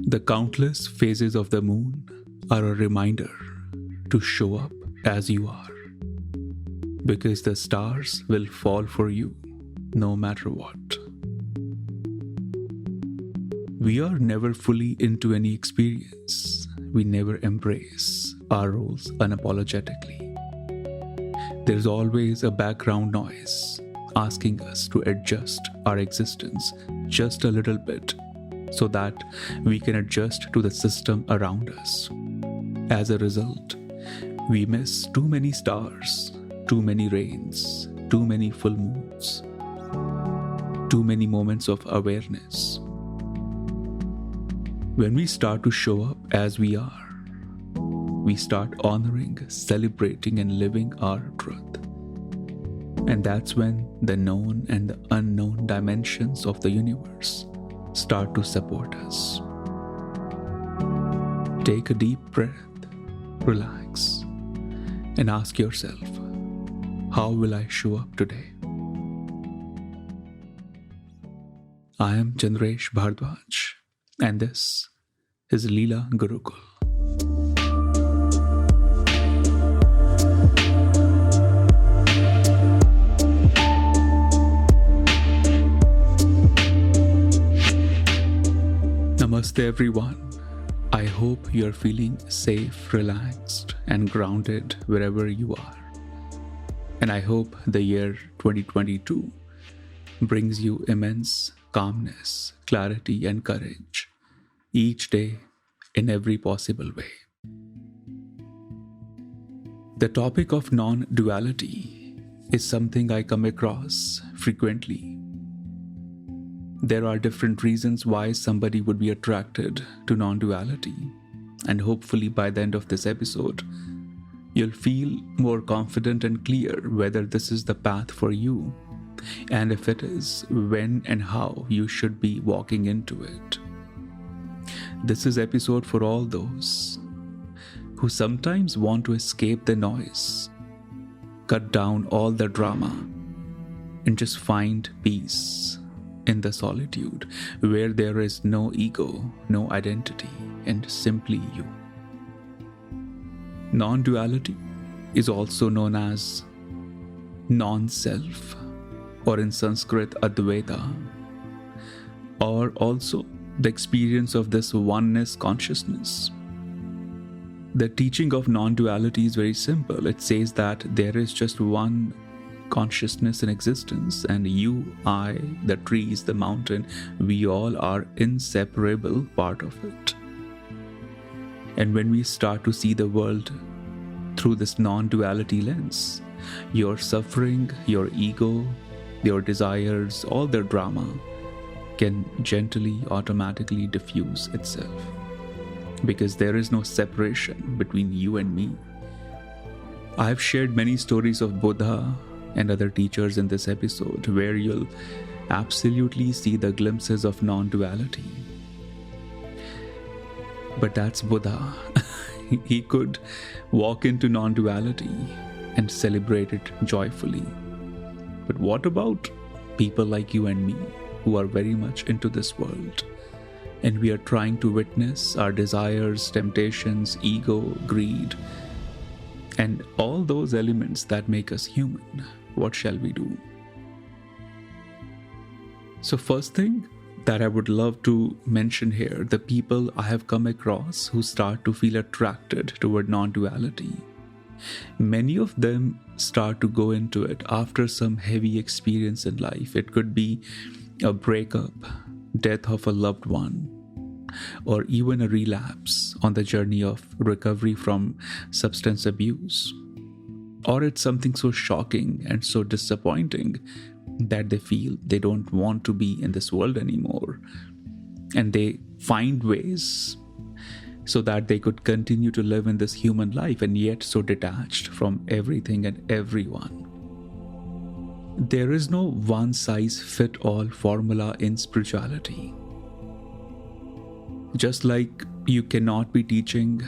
The countless phases of the moon are a reminder to show up as you are, because the stars will fall for you no matter what. We are never fully into any experience. We never embrace our roles unapologetically. There's always a background noise asking us to adjust our existence just a little bit so that we can adjust to the system around us. As a result, we miss too many stars, too many rains, too many full moons, too many moments of awareness. When we start to show up as we are, we start honoring, celebrating, and living our truth. And that's when the known and the unknown dimensions of the universe start to support us. Take a deep breath, relax, and ask yourself, how will I show up today? I am Chandresh Bhardwaj, and this is Leela Gurukul. Namaste everyone. I hope you are feeling safe, relaxed, and grounded wherever you are. And I hope the year 2022 brings you immense calmness, clarity, and courage each day in every possible way. The topic of non-duality is something I come across frequently. There are different reasons why somebody would be attracted to non-duality, and hopefully by the end of this episode, you'll feel more confident and clear whether this is the path for you, and if it is, when and how you should be walking into it. This is episode for all those who sometimes want to escape the noise, cut down all the drama, and just find peace in the solitude where there is no ego, no identity, and simply you. Non-duality is also known as non-self, or in Sanskrit Advaita, or also the experience of this oneness consciousness. The teaching of non-duality is very simple. It says that there is just one consciousness in existence, and you, I, the trees, the mountain, we all are inseparable part of it. And when we start to see the world through this non-duality lens, your suffering, your ego, your desires, all their drama can gently, automatically diffuse itself, because there is no separation between you and me. I have shared many stories of Buddha and other teachers in this episode where you'll absolutely see the glimpses of non-duality. But that's Buddha. He could walk into non-duality and celebrate it joyfully. But what about people like you and me who are very much into this world, and we are trying to witness our desires, temptations, ego, greed, and all those elements that make us human? What shall we do? So first thing that I would love to mention here, the people I have come across who start to feel attracted toward non-duality. Many of them start to go into it after some heavy experience in life. It could be a breakup, death of a loved one, or even a relapse on the journey of recovery from substance abuse. Or it's something so shocking and so disappointing that they feel they don't want to be in this world anymore. And they find ways so that they could continue to live in this human life and yet so detached from everything and everyone. There is no one-size-fits-all formula in spirituality. Just like you cannot be teaching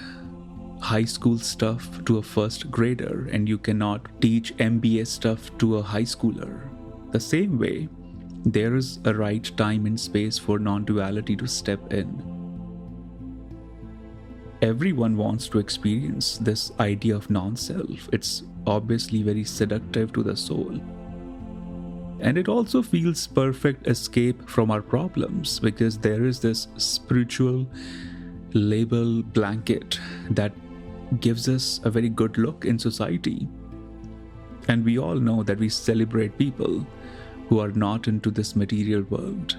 high school stuff to a first grader and you cannot teach MBA stuff to a high schooler, the same way, there is a right time and space for non-duality to step in. everyone wants to experience this idea of non-self. It's obviously very seductive to the soul. And it also feels perfect escape from our problems, because there is this spiritual label blanket that gives us a very good look in society. And we all know that we celebrate people who are not into this material world.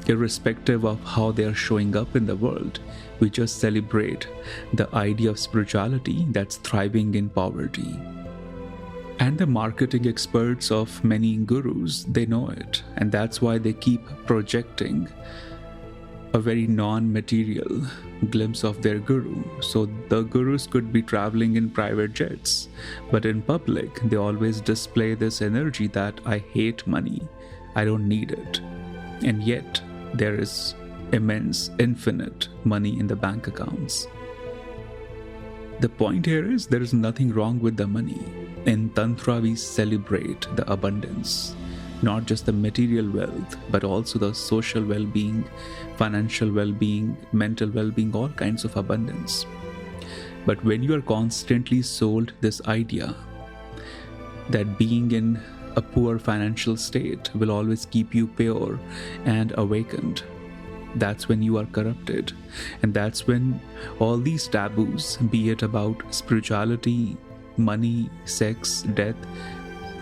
Irrespective of how they are showing up in the world, we just celebrate the idea of spirituality that's thriving in poverty. And the marketing experts of many gurus, they know it. And that's why they keep projecting a very non-material glimpse of their guru. So the gurus could be traveling in private jets, but in public, they always display this energy that I hate money, I don't need it. And yet, there is immense, infinite money in the bank accounts. The point here is there is nothing wrong with the money. In Tantra, we celebrate the abundance, not just the material wealth, but also the social well-being, financial well-being, mental well-being, all kinds of abundance. But when you are constantly sold this idea that being in a poor financial state will always keep you pure and awakened, that's when you are corrupted. And that's when all these taboos, be it about spirituality, money, sex, death,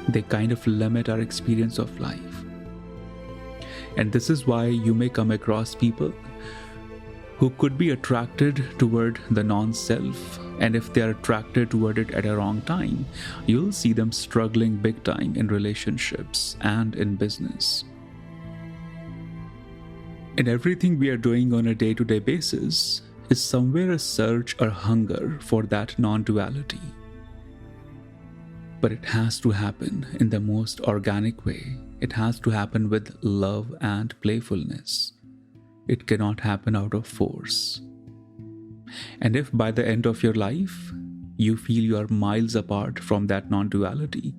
they kind of limit our experience of life. And this is why you may come across people who could be attracted toward the non-self, and if they are attracted toward it at a wrong time, you'll see them struggling big time in relationships and in business. And everything we are doing on a day-to-day basis is somewhere a search or hunger for that non-duality. But it has to happen in the most organic way. It has to happen with love and playfulness. It cannot happen out of force. And if by the end of your life, you feel you are miles apart from that non-duality,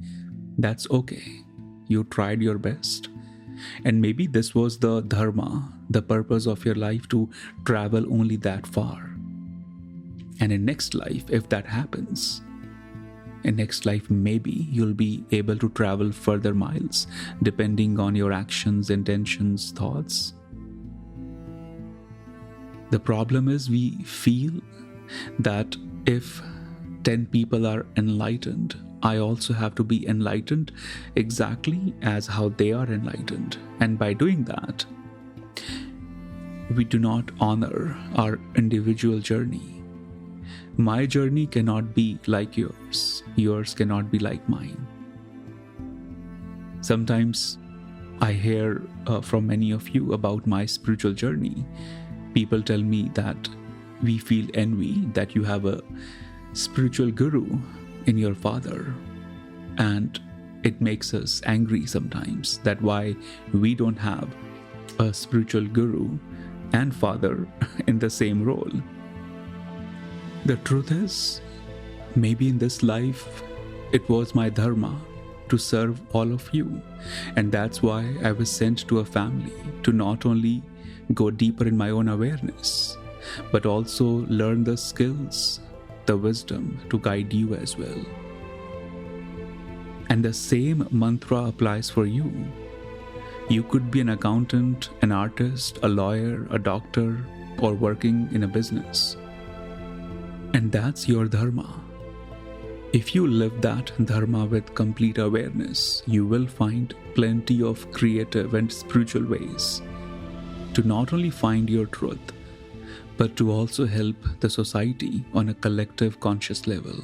that's okay. You tried your best. And maybe this was the dharma, the purpose of your life, to travel only that far. And in next life, if that happens, in next life, maybe you'll be able to travel further miles, depending on your actions, intentions, thoughts. The problem is we feel that if 10 people are enlightened, I also have to be enlightened exactly as how they are enlightened. And by doing that, we do not honor our individual journey. My journey cannot be like yours. Yours cannot be like mine. Sometimes I hear from many of you about my spiritual journey. People tell me that we feel envy that you have a spiritual guru in your father, and it makes us angry sometimes that why we don't have a spiritual guru and father in the same role. The truth is, maybe in this life it was my dharma to serve all of you, and that's why I was sent to a family to not only go deeper in my own awareness, but also learn the skills, the wisdom to guide you as well. And the same mantra applies for you. You could be an accountant, an artist, a lawyer, a doctor, or working in a business. And that's your dharma. If you live that dharma with complete awareness, you will find plenty of creative and spiritual ways to not only find your truth, but to also help the society on a collective conscious level.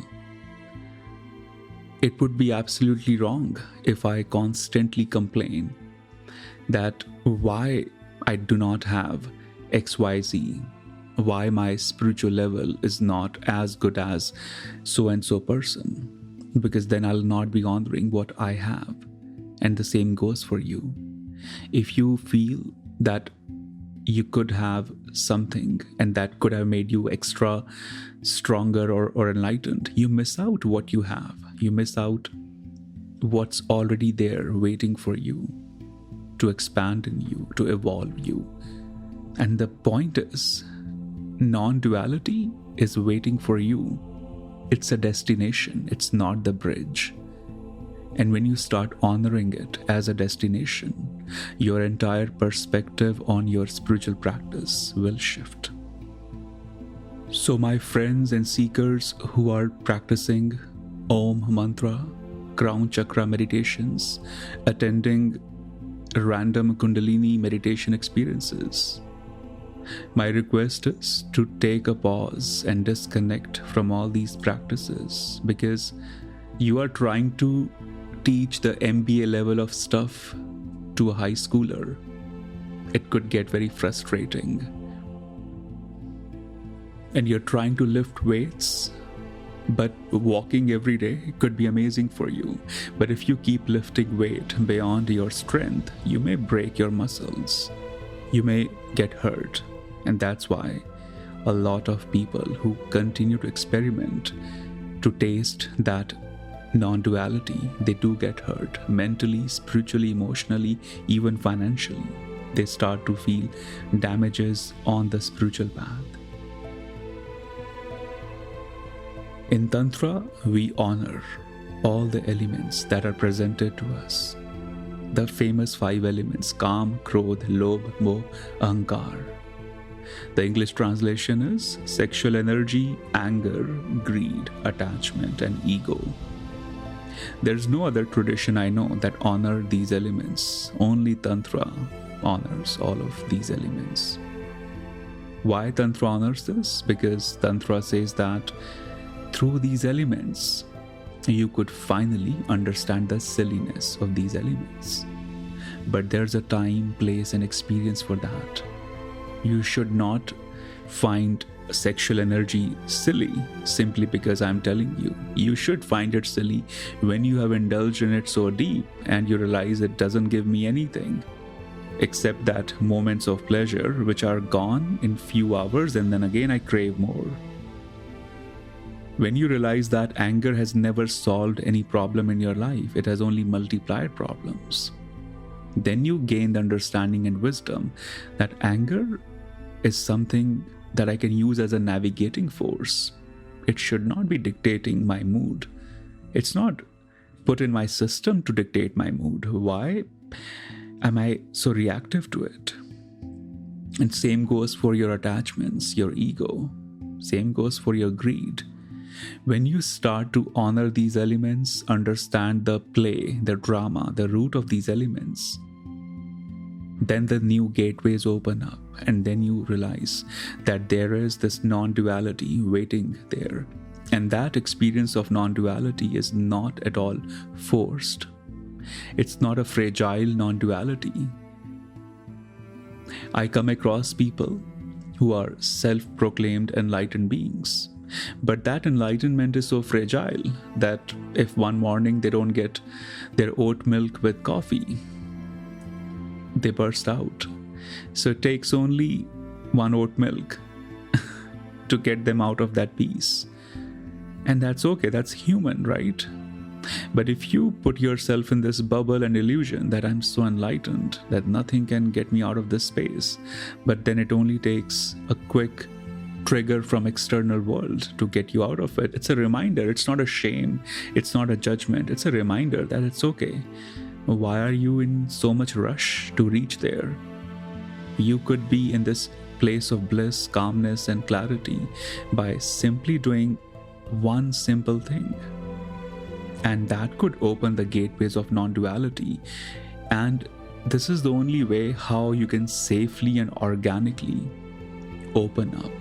It would be absolutely wrong if I constantly complain that why I do not have XYZ, why my spiritual level is not as good as so-and-so person, because then I'll not be honoring what I have. And the same goes for you. If you feel that you could have something and that could have made you extra stronger or enlightened, you miss out what you have. You miss out what's already there waiting for you to expand in you, to evolve you. And the point is, non-duality is waiting for you. It's a destination, it's not the bridge. And when you start honoring it as a destination, your entire perspective on your spiritual practice will shift. So my friends and seekers who are practicing Om mantra, crown chakra meditations, attending random Kundalini meditation experiences, my request is to take a pause and disconnect from all these practices, because you are trying to teach the MBA level of stuff to a high schooler. It could get very frustrating. And you're trying to lift weights, but walking every day could be amazing for you. But if you keep lifting weight beyond your strength, you may break your muscles. You may get hurt. And that's why a lot of people who continue to experiment to taste that non-duality, they do get hurt mentally, spiritually, emotionally, even financially. They start to feel damages on the spiritual path. In Tantra, we honor all the elements that are presented to us. The famous 5 elements: Kam, Krodh, Lobh, Moh, Ahankar. The English translation is sexual energy, anger, greed, attachment, and ego. There's no other tradition I know that honor these elements. Only Tantra honors all of these elements. Why Tantra honors this? Because Tantra says that through these elements, you could finally understand the silliness of these elements. But there's a time, place, and experience for that. You should not find sexual energy silly simply because I'm telling you. You should find it silly when you have indulged in it so deep and you realize it doesn't give me anything except that moments of pleasure which are gone in few hours, and then again I crave more. When you realize that anger has never solved any problem in your life, it has only multiplied problems, then you gain the understanding and wisdom that anger is something that I can use as a navigating force. It should not be dictating my mood. It's not put in my system to dictate my mood. Why am I so reactive to it? And same goes for your attachments, your ego. Same goes for your greed. When you start to honor these elements, understand the play, the drama, the root of these elements, then the new gateways open up, and then you realize that there is this non-duality waiting there. And that experience of non-duality is not at all forced. It's not a fragile non-duality. I come across people who are self-proclaimed enlightened beings, but that enlightenment is so fragile that if one morning they don't get their oat milk with coffee, they burst out. So it takes only one oat milk to get them out of that peace. And that's okay, that's human, right? But if you put yourself in this bubble and illusion that I'm so enlightened, that nothing can get me out of this space, but then it only takes a quick trigger from external world to get you out of it. It's a reminder. It's not a shame. It's not a judgment. It's a reminder that it's okay. Why are you in so much rush to reach there? You could be in this place of bliss, calmness, and clarity by simply doing one simple thing. And that could open the gateways of non-duality. And this is the only way how you can safely and organically open up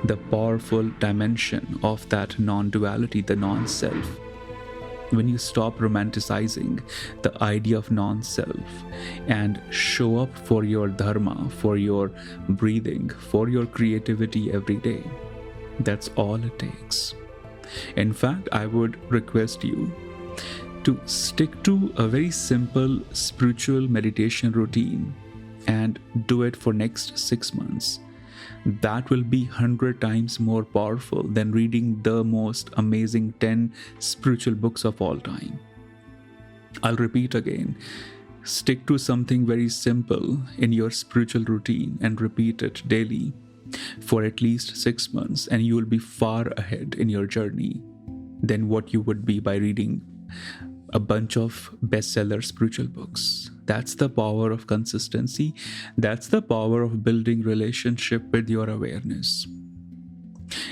the powerful dimension of that non-duality, the non-self. When you stop romanticizing the idea of non-self and show up for your dharma, for your breathing, for your creativity every day, that's all it takes. In fact, I would request you to stick to a very simple spiritual meditation routine and do it for next 6 months. That will be 100 times more powerful than reading the most amazing 10 spiritual books of all time. I'll repeat again. Stick to something very simple in your spiritual routine and repeat it daily for at least 6 months, and you will be far ahead in your journey than what you would be by reading a bunch of bestseller spiritual books. That's the power of consistency. That's the power of building relationship with your awareness.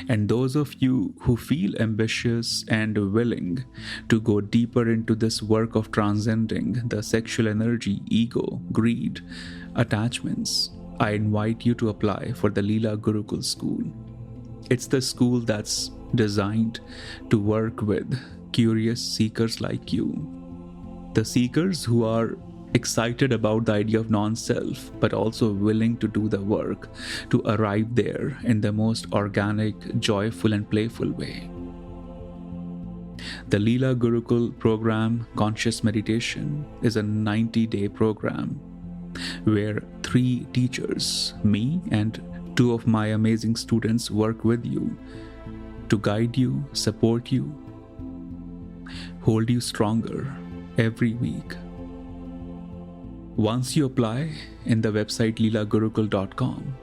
And those of you who feel ambitious and willing to go deeper into this work of transcending the sexual energy, ego, greed, attachments, I invite you to apply for the Leela Gurukul School. It's the school that's designed to work with curious seekers like you. The seekers who are excited about the idea of non-self, but also willing to do the work to arrive there in the most organic, joyful, and playful way. The Leela Gurukul program, Conscious Meditation, is a 90-day program where 3 teachers, me and 2 of my amazing students, work with you to guide you, support you, hold you stronger every week. Once you apply in the website leelagurukul.com,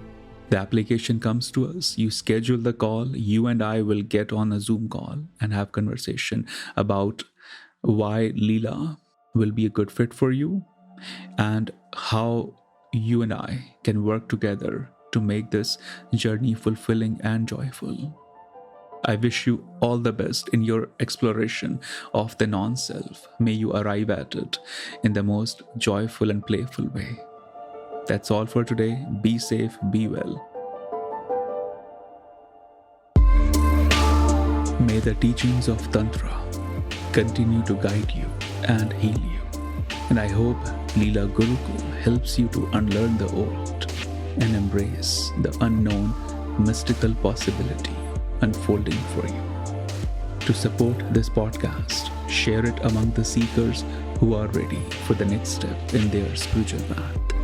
the application comes to us, you schedule the call, you and I will get on a Zoom call and have conversation about why Leela will be a good fit for you and how you and I can work together to make this journey fulfilling and joyful. I wish you all the best in your exploration of the non-self. May you arrive at it in the most joyful and playful way. That's all for today. Be safe, be well. May the teachings of Tantra continue to guide you and heal you. And I hope Leela Gurukul helps you to unlearn the old and embrace the unknown mystical possibility unfolding for you. To support this podcast, share it among the seekers who are ready for the next step in their spiritual path.